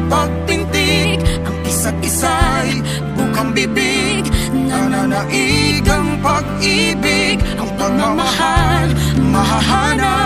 pagpintig, ang isa't isa'y bukang bibig. Nananaig ang pag-ibig, ang pagmamahal mahahanap